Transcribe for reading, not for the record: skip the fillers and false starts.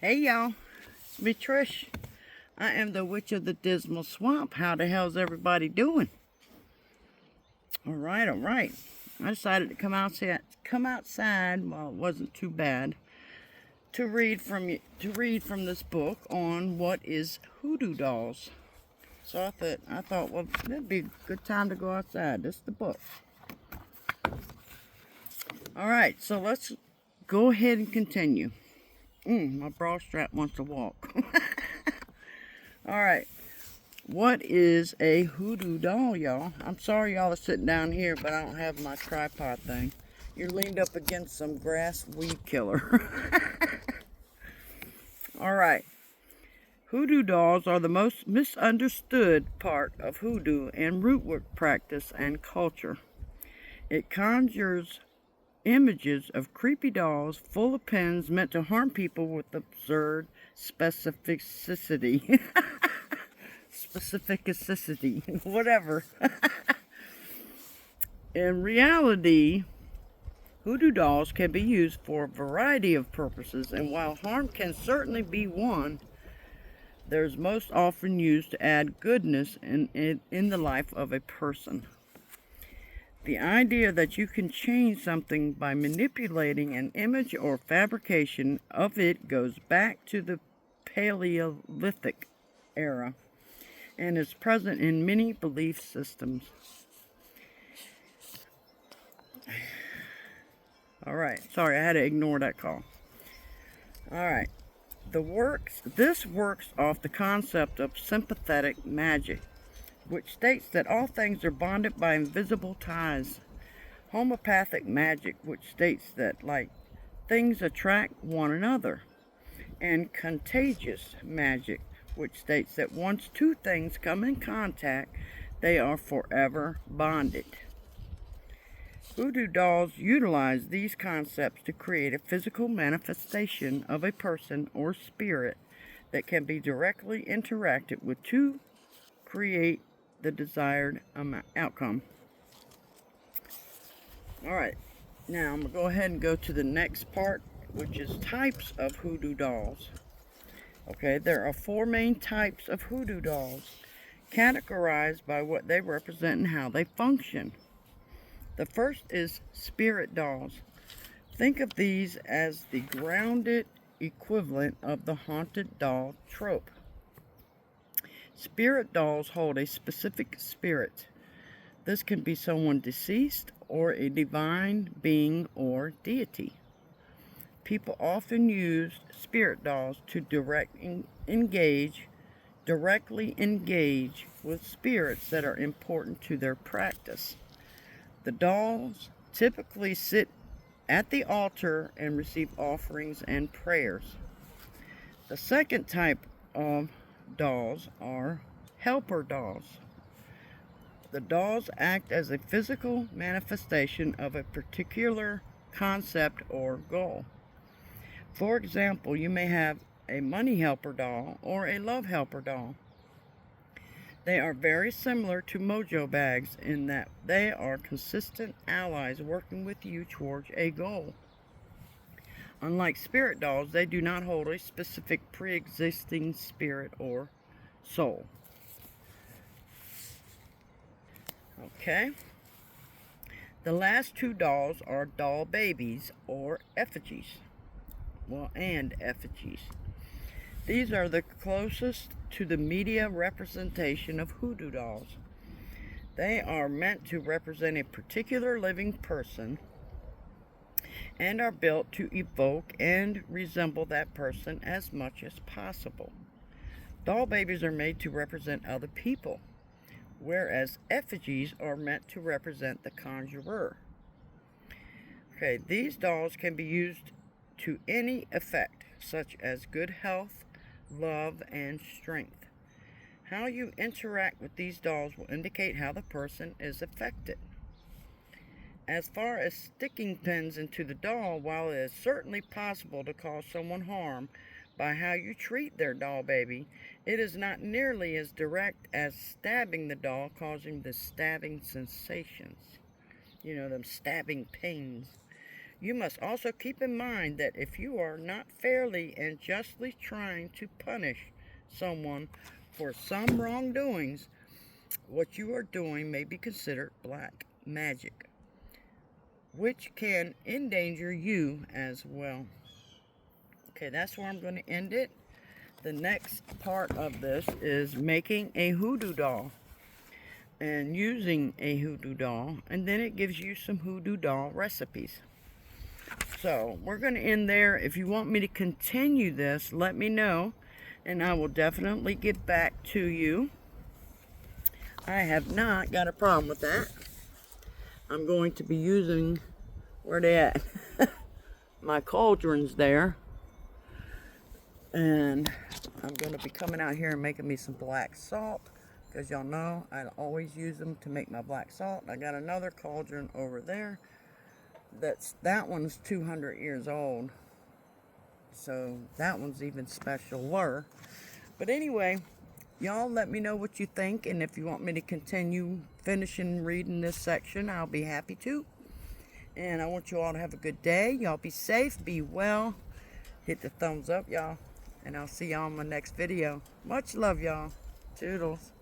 Hey y'all, it's me Trish. I am the Witch of the Dismal Swamp. How the hell's everybody doing? Alright. I decided to come outside, well, it wasn't too bad, to read from this book on what is hoodoo dolls. So I thought, well, that'd be a good time to go outside. This is the book. Alright, so let's go ahead and continue. My bra strap wants to walk. Alright. What is a hoodoo doll, y'all? I'm sorry y'all are sitting down here, but I don't have my tripod thing. You're leaned up against some grass weed killer. Alright. Hoodoo dolls are the most misunderstood part of hoodoo and rootwork practice and culture. It conjures images of creepy dolls full of pins meant to harm people with absurd specificity. Whatever. In reality, hoodoo dolls can be used for a variety of purposes, and while harm can certainly be one, there's most often used to add goodness in the life of a person. The idea that you can change something by manipulating an image or fabrication of it goes back to the Paleolithic era and is present in many belief systems. Alright, sorry, I had to ignore that call. Alright, this works off the concept of sympathetic magic, which states that all things are bonded by invisible ties. Homeopathic magic, which states that, like, things attract one another. And contagious magic, which states that once two things come in contact, they are forever bonded. Hoodoo dolls utilize these concepts to create a physical manifestation of a person or spirit that can be directly interacted with to create the desired outcome. Alright, now I'm going to go ahead and go to the next part, which is types of hoodoo dolls. Okay, there are 4 main types of hoodoo dolls, categorized by what they represent and how they function. The first is spirit dolls. Think of these as the grounded equivalent of the haunted doll trope. Spirit dolls hold a specific spirit. This can be someone deceased or a divine being or deity. People often use spirit dolls to directly engage with spirits that are important to their practice. The dolls typically sit at the altar and receive offerings and prayers. The second type of dolls are helper dolls. The dolls act as a physical manifestation of a particular concept or goal. For example, you may have a money helper doll or a love helper doll. They are very similar to mojo bags in that they are consistent allies working with you towards a goal. Unlike spirit dolls, they do not hold a specific pre-existing spirit or soul. Okay. The last 2 dolls are doll babies or effigies. And effigies. These are the closest to the media representation of hoodoo dolls. They are meant to represent a particular living person and are built to evoke and resemble that person as much as possible. Doll babies are made to represent other people, whereas effigies are meant to represent the conjurer. Okay, these dolls can be used to any effect, such as good health, love, and strength. How you interact with these dolls will indicate how the person is affected. As far as sticking pins into the doll, while it is certainly possible to cause someone harm by how you treat their doll baby, it is not nearly as direct as stabbing the doll, causing the stabbing sensations. You know, them stabbing pains. You must also keep in mind that if you are not fairly and justly trying to punish someone for some wrongdoings, what you are doing may be considered black magic, which can endanger you as well. Okay, that's where I'm going to end it. The next part of this is making a hoodoo doll and using a hoodoo doll, and then it gives you some hoodoo doll recipes. So we're going to end there. If you want me to continue this, let me know, and I will definitely get back to you. I have not got a problem with that. I'm going to be using, where they at? My cauldrons there. And I'm going to be coming out here and making me some black salt, because y'all know I always use them to make my black salt. I got another cauldron over there. That one's 200 years old, so that one's even specialer. But anyway, y'all let me know what you think, and if you want me to continue finishing reading this section, I'll be happy to. And I want you all to have a good day. Y'all be safe, be well. Hit the thumbs up, y'all. And I'll see y'all in my next video. Much love, y'all. Toodles.